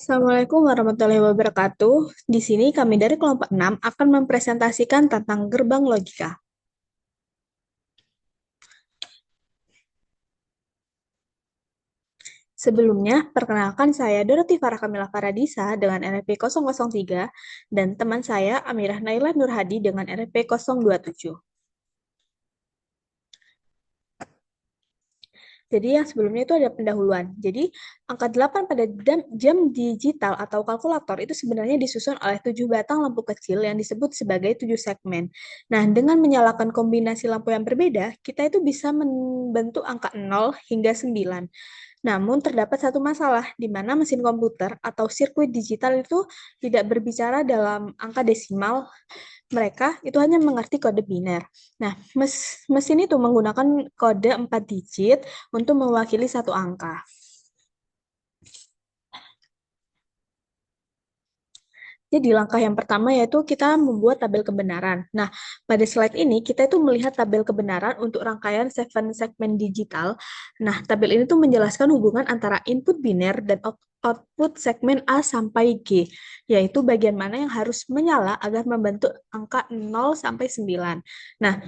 Assalamualaikum warahmatullahi wabarakatuh. Di sini kami dari kelompok 6 akan mempresentasikan tentang gerbang logika. Sebelumnya, perkenalkan saya Doroti Farah Kamila Faradisa dengan RP 003 dan teman saya Amirah Naila Nurhadi dengan RP 027. Jadi yang sebelumnya itu ada pendahuluan. Jadi angka 8 pada jam digital atau kalkulator itu sebenarnya disusun oleh 7 batang lampu kecil yang disebut sebagai 7 segmen. Nah, dengan menyalakan kombinasi lampu yang berbeda, kita itu bisa membentuk angka 0 hingga 9. Namun terdapat satu masalah di mana mesin komputer atau sirkuit digital itu tidak berbicara dalam angka desimal, mereka itu hanya mengerti kode biner. Nah, mesin itu menggunakan kode 4 digit untuk mewakili satu angka. Jadi langkah yang pertama yaitu kita membuat tabel kebenaran. Nah, pada slide ini kita itu melihat tabel kebenaran untuk rangkaian 7 segmen digital. Nah, tabel ini tuh menjelaskan hubungan antara input biner dan output segmen A sampai G, yaitu bagian mana yang harus menyala agar membentuk angka 0 sampai 9. Nah,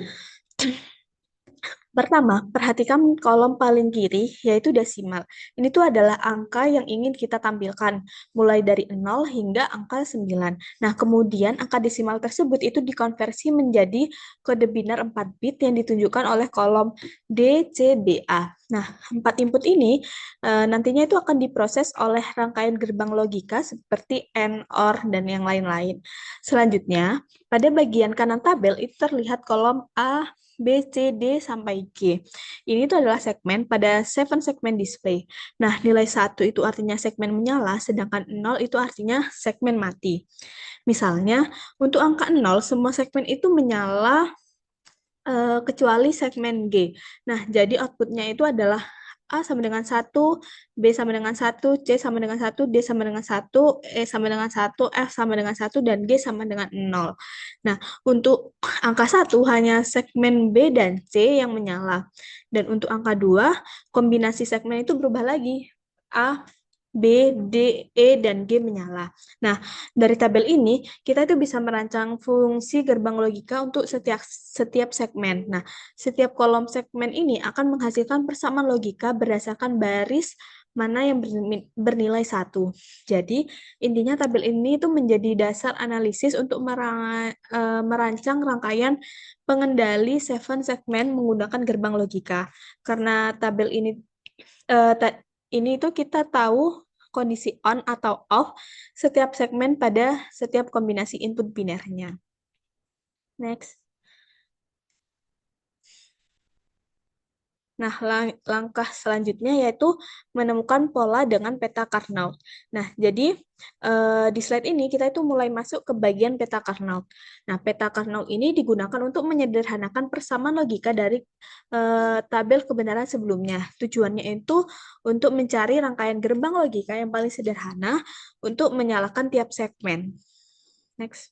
pertama, perhatikan kolom paling kiri, yaitu desimal. Ini tuh adalah angka yang ingin kita tampilkan, mulai dari 0 hingga angka 9. Nah, kemudian angka desimal tersebut itu dikonversi menjadi kode biner 4 bit yang ditunjukkan oleh kolom DCBA. Nah, 4 input ini nantinya itu akan diproses oleh rangkaian gerbang logika seperti AND, OR, dan yang lain-lain. Selanjutnya, pada bagian kanan tabel itu terlihat kolom A, B, C, D, sampai G. Ini tuh adalah segmen pada 7 segmen display. Nah, nilai 1 itu artinya segmen menyala, sedangkan 0 itu artinya segmen mati. Misalnya, untuk angka 0, semua segmen itu menyala kecuali segmen G. Nah, jadi outputnya itu adalah A sama dengan 1, B sama dengan 1, C sama dengan 1, D sama dengan 1, E sama dengan 1, F sama dengan 1, dan G sama dengan 0. Nah, untuk angka 1 hanya segmen B dan C yang menyala. Dan untuk angka 2, kombinasi segmen itu berubah lagi. A, B, D, E, dan G menyala. Nah, dari tabel ini, kita itu bisa merancang fungsi gerbang logika untuk setiap segmen. Nah, setiap kolom segmen ini akan menghasilkan persamaan logika berdasarkan baris mana yang bernilai 1. Jadi, intinya tabel ini itu menjadi dasar analisis untuk merancang rangkaian pengendali 7 segmen menggunakan gerbang logika. Karena tabel ini ini itu kita tahu kondisi on atau off setiap segmen pada setiap kombinasi input binernya. Next. Nah, langkah selanjutnya yaitu menemukan pola dengan peta Karnaugh. Nah, jadi di slide ini kita itu mulai masuk ke bagian peta Karnaugh. Nah, peta Karnaugh ini digunakan untuk menyederhanakan persamaan logika dari tabel kebenaran sebelumnya. Tujuannya itu untuk mencari rangkaian gerbang logika yang paling sederhana untuk menyalakan tiap segmen. Next.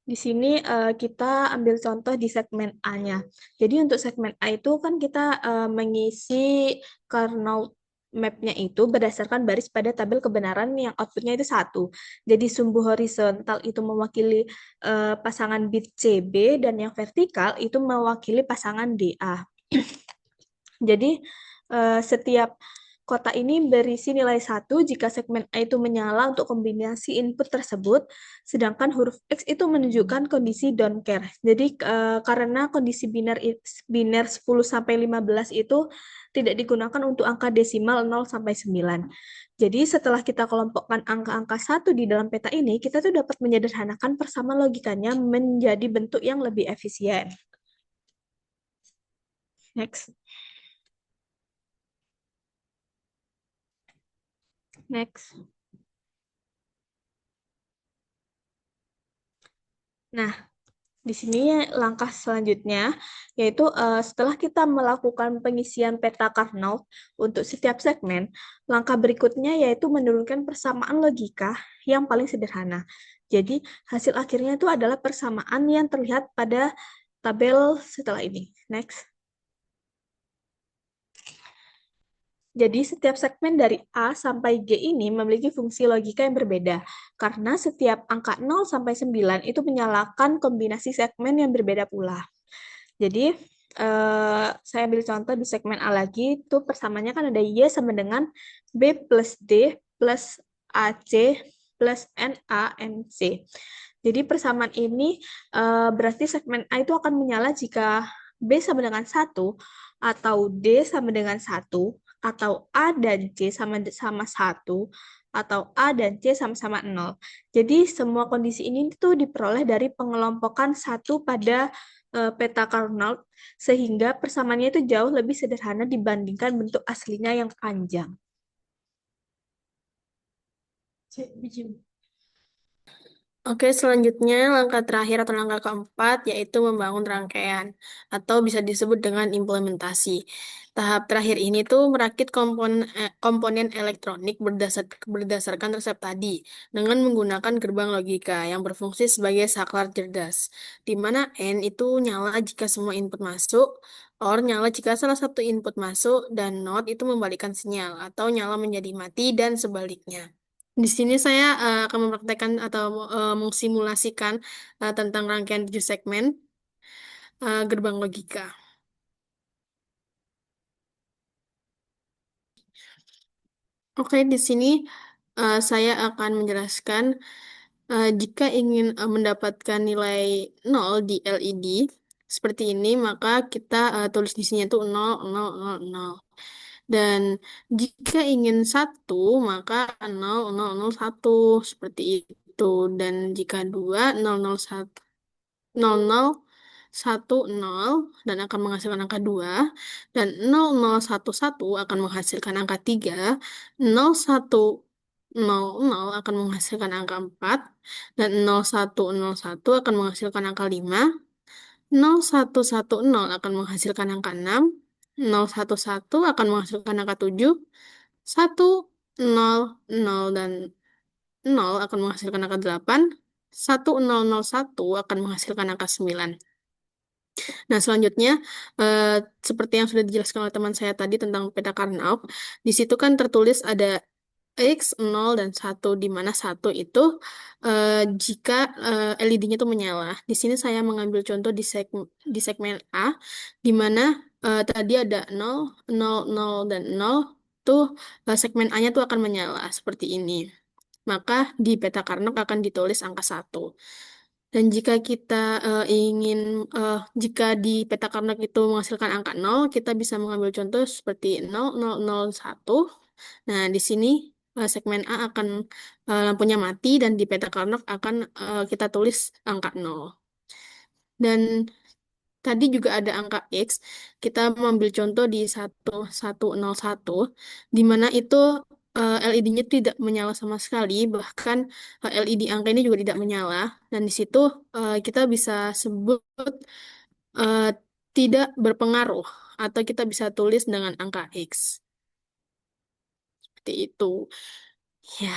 Di sini kita ambil contoh di segmen A-nya. Jadi untuk segmen A itu kan kita mengisi Karnaugh map-nya itu berdasarkan baris pada tabel kebenaran yang outputnya itu 1. Jadi sumbu horizontal itu mewakili pasangan bit CB dan yang vertikal itu mewakili pasangan DA. Jadi setiap kota ini berisi nilai 1 jika segmen A itu menyala untuk kombinasi input tersebut, sedangkan huruf X itu menunjukkan kondisi don't care. Jadi karena kondisi biner 10 sampai 15 itu tidak digunakan untuk angka desimal 0 sampai 9. Jadi setelah kita kelompokkan angka-angka 1 di dalam peta ini, kita tuh dapat menyederhanakan persamaan logikanya menjadi bentuk yang lebih efisien. Next. Next. Nah, di sini langkah selanjutnya yaitu setelah kita melakukan pengisian peta Karnaugh untuk setiap segmen, langkah berikutnya yaitu menurunkan persamaan logika yang paling sederhana. Jadi hasil akhirnya itu adalah persamaan yang terlihat pada tabel setelah ini. Next. Jadi setiap segmen dari A sampai G ini memiliki fungsi logika yang berbeda, karena setiap angka 0 sampai 9 itu menyalakan kombinasi segmen yang berbeda pula. Jadi, saya ambil contoh di segmen A lagi, itu persamaannya kan ada Y sama dengan B plus D plus AC plus NA NC. Jadi persamaan ini berarti segmen A itu akan menyala jika B sama dengan 1, atau D sama dengan 1, atau A dan C sama-sama 1, atau A dan C sama-sama 0. Jadi semua kondisi ini tuh diperoleh dari pengelompokan satu pada peta Carnot, sehingga persamaannya itu jauh lebih sederhana dibandingkan bentuk aslinya yang panjang. Oke, selanjutnya langkah terakhir atau langkah keempat yaitu membangun rangkaian atau bisa disebut dengan implementasi. Tahap terakhir ini tuh merakit komponen elektronik berdasarkan resep tadi dengan menggunakan gerbang logika yang berfungsi sebagai saklar cerdas, di mana N itu nyala jika semua input masuk, OR nyala jika salah satu input masuk, dan NOT itu membalikkan sinyal atau nyala menjadi mati dan sebaliknya. Di sini saya akan mempraktekkan atau mengsimulasikan tentang rangkaian 7 segmen gerbang logika. Oke, di sini saya akan menjelaskan jika ingin mendapatkan nilai 0 di LED seperti ini, maka kita tulis di sini itu 0, 0, 0, 0. Dan jika ingin 1, maka 0, 0, 0, 1 seperti itu. Dan jika 2, 0, 0, 1. 0010 dan akan menghasilkan angka 2 dan 0011 akan menghasilkan angka 3, 0100 akan menghasilkan angka 4 dan 0101 akan menghasilkan angka 5, 0110 akan menghasilkan angka 6, 011 akan menghasilkan angka 7, 100 dan 0 akan menghasilkan angka 8, 1001 akan menghasilkan angka 9. Nah, selanjutnya, eh, seperti yang sudah dijelaskan oleh teman saya tadi tentang peta Karnaugh, di situ kan tertulis ada X, 0, dan 1, di mana 1 itu jika LED-nya itu menyala. Di sini saya mengambil contoh di segmen A, di mana tadi ada 0, 0, 0, dan 0, tuh segmen A-nya tuh akan menyala seperti ini. Maka di peta Karnaugh akan ditulis angka 1. Dan jika kita ingin, jika di peta Karnaugh itu menghasilkan angka 0, kita bisa mengambil contoh seperti 0001. Nah, di sini segmen A akan lampunya mati dan di peta Karnaugh akan kita tulis angka 0. Dan tadi juga ada angka X. Kita mengambil contoh di 1101, di mana itu LED-nya tidak menyala sama sekali, bahkan LED angka ini juga tidak menyala. Dan di situ kita bisa sebut eh, tidak berpengaruh, atau kita bisa tulis dengan angka X. Seperti itu. Ya,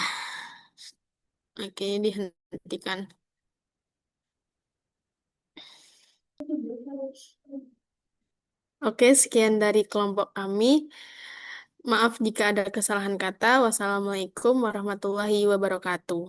oke, dihentikan. Oke, sekian dari kelompok kami. Maaf jika ada kesalahan kata. Wassalamualaikum warahmatullahi wabarakatuh.